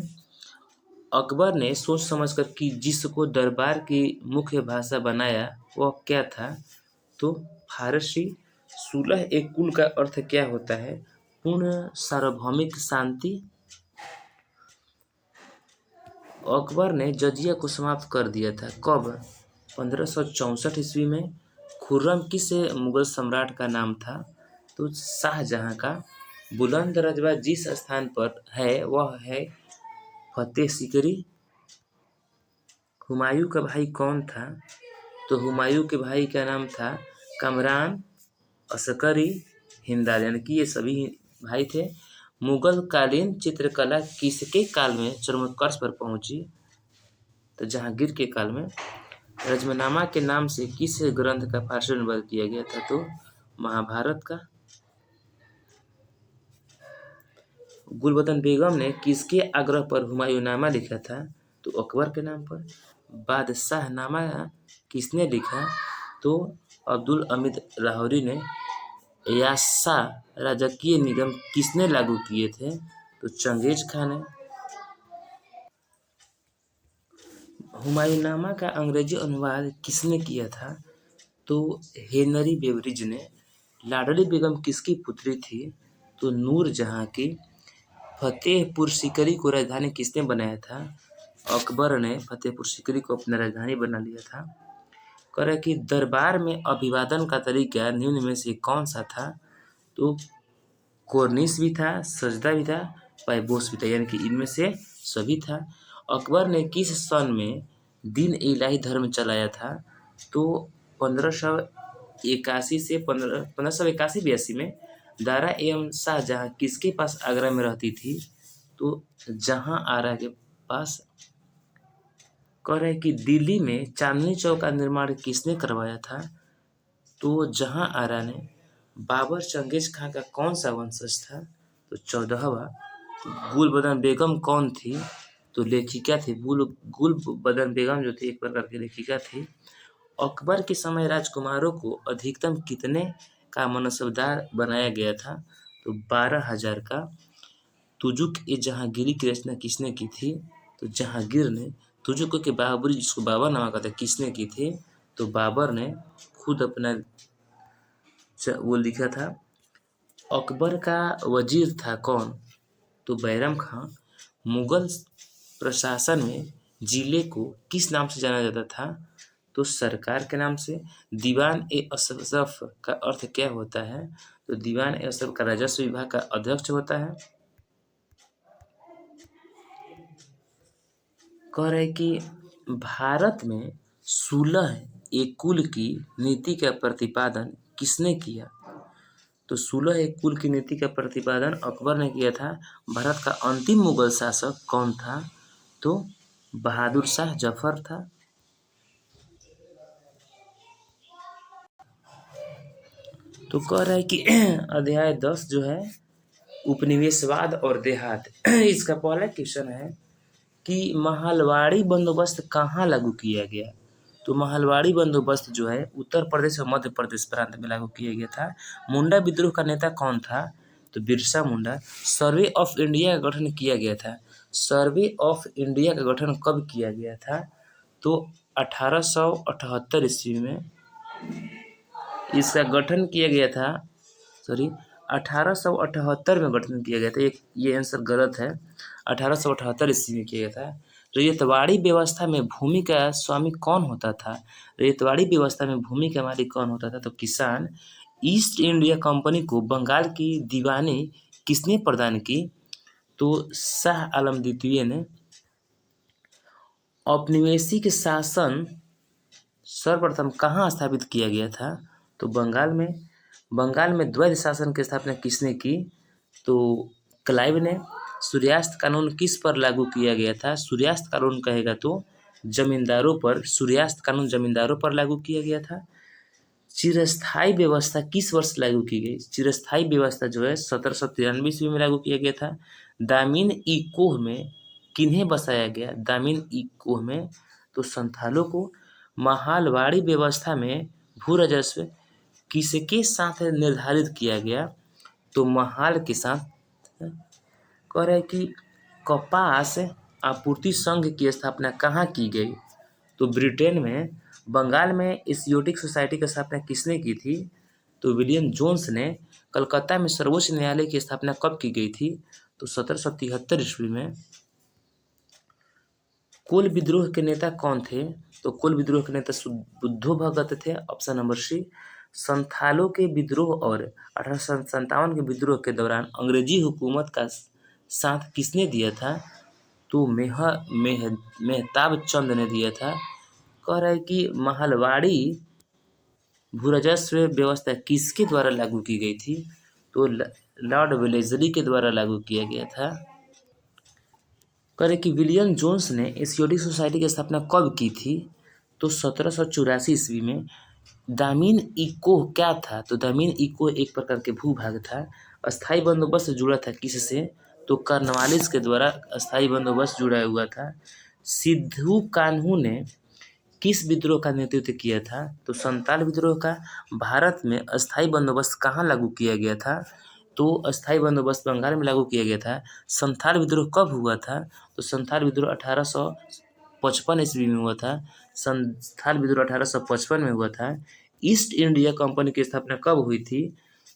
अकबर ने सोच समझकर कि जिसको दरबार की मुख्य भाषा बनाया वह क्या था? तो फारसी। सुलह एक कुल का अर्थ क्या होता है? पूर्ण सार्वभौमिक शांति। अकबर ने जजिया को समाप्त कर दिया था कब? 1564 ईस्वी में। खुर्रम किस मुगल सम्राट का नाम था? तो शाहजहां का। बुलंद रजवा जिस स्थान पर है वह है फतेह सिकरी। हुमायूं का भाई कौन था? तो हुमायूं के भाई का नाम था कमरान, असकरी, हिंदाल, यानी कि ये सभी भाई थे। मुगल कालीन चित्रकला किसके काल में चरमोत्कर्ष पर पहुंची? तो जहांगीर के काल में। रजमनामा के नाम से किस ग्रंथ का फारसी अनुवाद किया गया था? तो महाभारत का। गुलबदन बेगम ने किसके आग्रह पर हुमायूंनामा लिखा था? तो अकबर के नाम पर। बादशाहनामा किसने लिखा? तो अब्दुल हमीद लाहौरी ने। यास्सा राजकीय निगम किसने लागू किए थे? तो चंगेज खान ने। हुमायूंनामा का अंग्रेजी अनुवाद किसने किया था? तो हेनरी बेवरिज ने। लाडली बेगम किसकी पुत्री थी? तो नूरजहां की। फतेहपुर सीकरी को राजधानी किसने बनाया था? अकबर ने फतेहपुर सीकरी को अपना राजधानी बना लिया था। कह रहे कि दरबार में अभिवादन का तरीका निम्न में से कौन सा था? तो कोर्निश भी था, सजदा भी था, पैबोस भी था, यानी कि इनमें से सभी था। अकबर ने किस सन में दीन इलाही धर्म चलाया था? तो 1581 से 1581-82 में। दारा एवं शाहजहां किसके पास आगरा में रहती थी? तो जहां आरा के पास। कह रहे कि दिल्ली में चांदनी चौक का निर्माण किसने करवाया था? तो जहां आरा ने। बाबर चंगेज खां का कौन सा वंशज था? तो 14वां। गुलबदन बेगम कौन थी? तो लेखिका थी। गुलबदन बेगम जो थी एक प्रकार की लेखिका थी। अकबर के समय राजकुमारों को अधिकतम कितने का मनसबदार बनाया गया था? तो 12,000 का। तुजुक ए जहांगीरी की रचना किसने की थी? तो जहांगीर ने। तुजुक के बाबरी जिसको बाबर नामा कहते हैं किसने की थी? तो बाबर ने खुद अपना वो लिखा था। अकबर का वजीर था कौन? तो बैरम खां। मुगल प्रशासन में जिले को किस नाम से जाना जाता था? तो सरकार के नाम से। दीवान ए अशरफ का अर्थ क्या होता है? तो दीवान ए अशरफ का राजस्व विभाग का अध्यक्ष होता है। कह रहे कि भारत में 16 एकुल की नीति का प्रतिपादन किसने किया? तो 16 एकुल की नीति का प्रतिपादन अकबर ने किया था। भारत का अंतिम मुगल शासक कौन था? तो बहादुर शाह जफर था। तो कह रहा है कि अध्याय 10 जो है उपनिवेशवाद और देहात इसका पहला क्वेश्चन है कि महलवाड़ी बंदोबस्त कहाँ लागू किया गया? तो महलवाड़ी बंदोबस्त जो है उत्तर प्रदेश और मध्य प्रदेश प्रांत में लागू किया गया था। मुंडा विद्रोह का नेता कौन था? तो Birsa Munda. Survey of India का गठन किया गया था। सर्वे ऑफ इंडिया का गठन कब किया गया था? तो 1878 ईस्वी में इसका गठन किया गया था। सॉरी, 1878 में गठन किया गया था। ये आंसर गलत है। 1878 ईस्वी में किया गया था। रेतवाड़ी व्यवस्था में भूमि का स्वामी कौन होता था? रेतवाड़ी व्यवस्था में भूमि का मालिक कौन होता था? तो किसान। ईस्ट इंडिया कंपनी को बंगाल की दीवानी किसने प्रदान की? तो शाह आलम द्वितीय ने। औपनिवेशिक शासन सर्वप्रथम कहाँ स्थापित किया गया था? तो बंगाल में। बंगाल में द्वैध शासन की स्थापना किसने की? तो क्लाइव ने। सूर्यास्त कानून किस पर लागू किया गया था? सूर्यास्त कानून कहेगा तो जमींदारों पर। सूर्यास्त कानून जमींदारों पर लागू किया गया था। चिरस्थायी व्यवस्था किस वर्ष लागू की गई? चिरस्थायी व्यवस्था जो है 1793 ईस्वी में लागू किया गया था। दामिन ई कोह में किन्हें बसाया गया? दामिन ई कोह में तो संथालों को। महालवाड़ी व्यवस्था में भू राजस्व किसके साथ निर्धारित किया गया? तो महाल के साथ। कह रहे कि कपास आपूर्ति संघ की स्थापना कहाँ की गई? तो ब्रिटेन में। बंगाल में एशियोटिक सोसाइटी की स्थापना किसने की थी? तो विलियम जोन्स ने। कलकत्ता में सर्वोच्च न्यायालय की स्थापना कब की गई थी? तो 1773 ईस्वी में। कोल विद्रोह के नेता कौन थे? तो कोल विद्रोह के नेता बुद्धो भगत थे। Option number C. संथालों के विद्रोह और 1857 के विद्रोह के दौरान अंग्रेजी हुकूमत का साथ किसने दिया था? तो मेहताब चंद ने दिया था। कह रहा है कि महलवाड़ी भूराजस्व व्यवस्था किसके द्वारा लागू की गई थी? तो लॉर्ड वेलेस्ली के द्वारा लागू किया गया था। कह रहे कि विलियम जोन्स ने एशियोटिक सोसाइटी की स्थापना कब की थी? तो 1784 ईस्वी में। दामिन इकोह क्या था? तो दामिन इकोह एक प्रकार के भूभाग था। अस्थाई बंदोबस्त से जुड़ा था किससे? तो कार्नवालिस के द्वारा अस्थाई बंदोबस्त जुड़ा हुआ था। सिद्धू कान्हू ने किस विद्रोह का नेतृत्व किया था? तो संताल विद्रोह का। भारत में अस्थाई बंदोबस्त कहाँ लागू किया गया था? तो अस्थाई बंदोबस्त बंगाल में लागू किया गया था। संथाल विद्रोह कब हुआ था? तो संथाल विद्रोह 1855 ईस्वी में हुआ था। संथाल विद्रोह 1855 में हुआ था। ईस्ट इंडिया कंपनी की स्थापना कब हुई थी?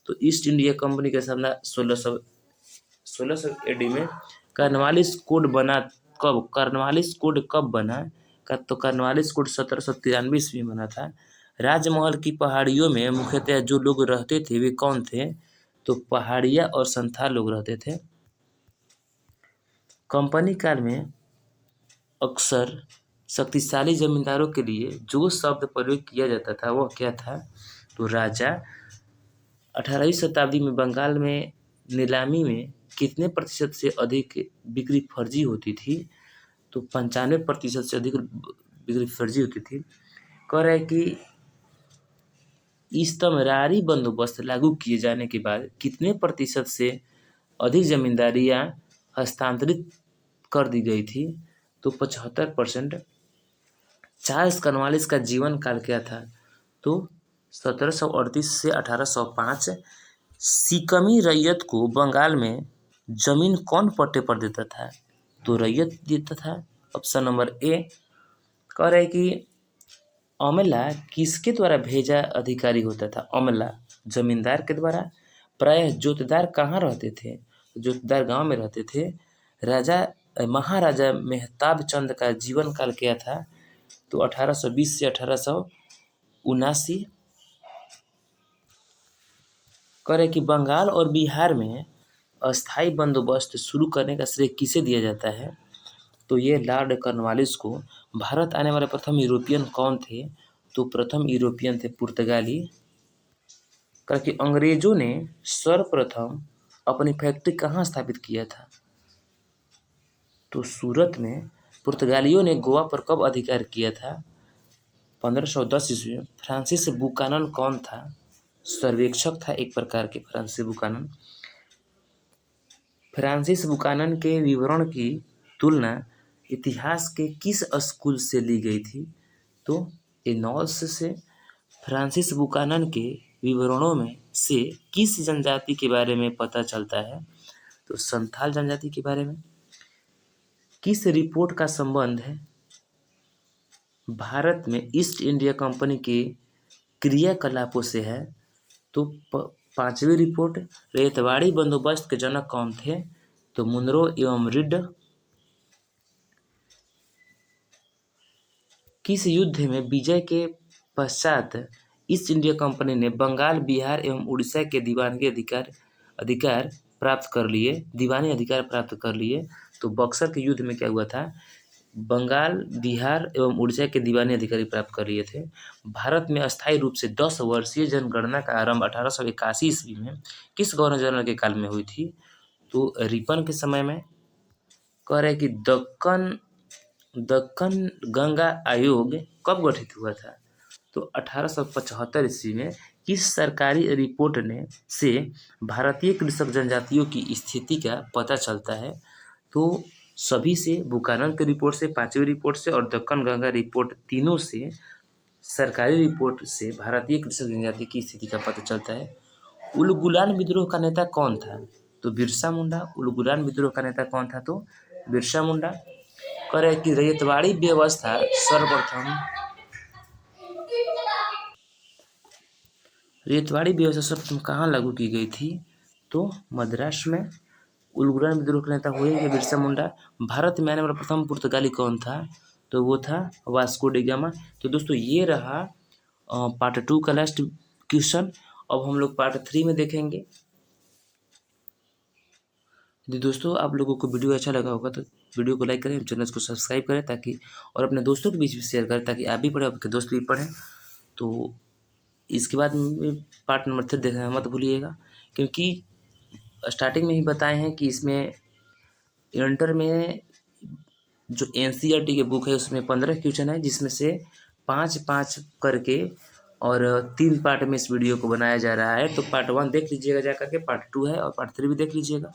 तो ईस्ट इंडिया कंपनी की स्थापना 1600 एडी में। कार्नवालिस कोड बना कब? कार्नवालिस कोड कब बना? तो कार्नवालिस कोड 1793 ईस्वी में बना था। राजमहल की पहाड़ियों में मुख्यतः जो लोग रहते थे वे कौन थे? तो पहाड़िया और संथाल लोग रहते थे। कंपनी काल में अक्सर शक्तिशाली जमींदारों के लिए जो शब्द प्रयोग किया जाता था वह क्या था? तो राजा। 18वीं शताब्दी में बंगाल में नीलामी में कितने प्रतिशत से अधिक बिक्री फर्जी होती थी? तो 95% से अधिक बिक्री फर्जी होती थी। कह रहा है कि इस्तमरारी बंदोबस्त लागू किए जाने के बाद कितने प्रतिशत से अधिक जमींदारियां हस्तांतरित कर दी गई थी, तो 75%। चार्ल्स कॉर्नवालिस का जीवन काल क्या था? तो 1738 से 1805। सिक्किमी रैयत को बंगाल में जमीन कौन पट्टे पर देता था? तो रैयत देता था। ऑप्शन नंबर ए कह रहे कि अमला किसके द्वारा भेजा अधिकारी होता था? अमला जमींदार के द्वारा। प्रायः जोतदार कहाँ रहते थे? जोतदार गांव में रहते थे। महाराजा मेहताब चंद का जीवन काल क्या था? तो 1820 से 1879। करे कि बंगाल और बिहार में अस्थाई बंदोबस्त शुरू करने का श्रेय किसे दिया जाता है? तो ये लॉर्ड कॉर्नवालिस को। भारत आने वाले प्रथम यूरोपियन कौन थे? तो प्रथम यूरोपियन थे पुर्तगाली। क्योंकि अंग्रेजों ने सर्वप्रथम अपनी फैक्ट्री कहाँ स्थापित किया था? तो सूरत में। पुर्तगालियों ने गोवा पर कब अधिकार किया था? 1510 ईस्वी में। फ्रांसिस बुकानन कौन था? सर्वेक्षक था एक प्रकार के फ्रांसिस बुकानन। फ्रांसिस बुकानन के विवरण की तुलना इतिहास के किस स्कूल से ली गई थी? तो एनॉल्स से। फ्रांसिस बुकानन के विवरणों में से किस जनजाति के बारे में पता चलता है? तो संथाल जनजाति के बारे में। किस रिपोर्ट का संबंध है भारत में ईस्ट इंडिया कंपनी के क्रियाकलापों से है? तो पांचवी रिपोर्ट। रेतवाड़ी बंदोबस्त के जनक कौन थे? तो मुनरो एवं रिड। किस युद्ध में विजय के पश्चात ईस्ट इंडिया कंपनी ने बंगाल, बिहार एवं उड़ीसा के दीवानी अधिकार प्राप्त कर लिए? तो बक्सर के युद्ध में क्या हुआ था? बंगाल, बिहार एवं उड़ीसा के दीवानी अधिकारी प्राप्त कर लिए थे। भारत में अस्थायी रूप से 10 वर्षीय जनगणना का आरंभ 1881 ईस्वी में किस गवर्नर जनरल के काल में हुई थी? तो रिपन के समय में। कह रहे कि दक्कन गंगा आयोग कब गठित हुआ था? तो 1875 ईस्वी में। किस सरकारी रिपोर्ट से भारतीय कृषक जनजातियों की स्थिति का पता चलता है? तो सभी से, बुकानन की रिपोर्ट से, पांचवी रिपोर्ट से और दक्कन गंगा रिपोर्ट, तीनों से सरकारी रिपोर्ट से भारतीय कृषक जनजाति की स्थिति का पता चलता है। उलगुलान विद्रोह का नेता कौन था? तो बिरसा मुंडा। उलगुलान विद्रोह का नेता कौन था? तो बिरसा मुंडा। कह रहे कि रैयतवाड़ी व्यवस्था सर्वप्रथम कहाँ लागू की गई थी? तो मद्रास में। उलगुलान विद्रोह के नेता हुए कि बिरसा मुंडा। भारत में आने वाला प्रथम पुर्तगाली कौन था? तो वो था वास्को डी गामा। तो दोस्तों ये रहा पार्ट 2 का लास्ट क्वेश्चन। अब हम लोग पार्ट 3 में देखेंगे। यदि दोस्तों आप लोगों को वीडियो अच्छा लगा होगा तो वीडियो को लाइक करें, चैनल को सब्सक्राइब करें ताकि, और अपने दोस्तों के बीच में शेयर करें ताकि आप भी पढ़ें, आपके दोस्त भी पढ़ें। तो इसके बाद पार्ट नंबर 3 देखना मत भूलिएगा, क्योंकि स्टार्टिंग में ही बताए हैं कि इसमें इंटर में जो NCERT की बुक है उसमें 15 क्वेश्चन है, जिसमें से 5-5 करके और 3 पार्ट में इस वीडियो को बनाया जा रहा है। तो पार्ट 1 देख लीजिएगा जा करके, पार्ट 2 है और पार्ट 3 भी देख लीजिएगा।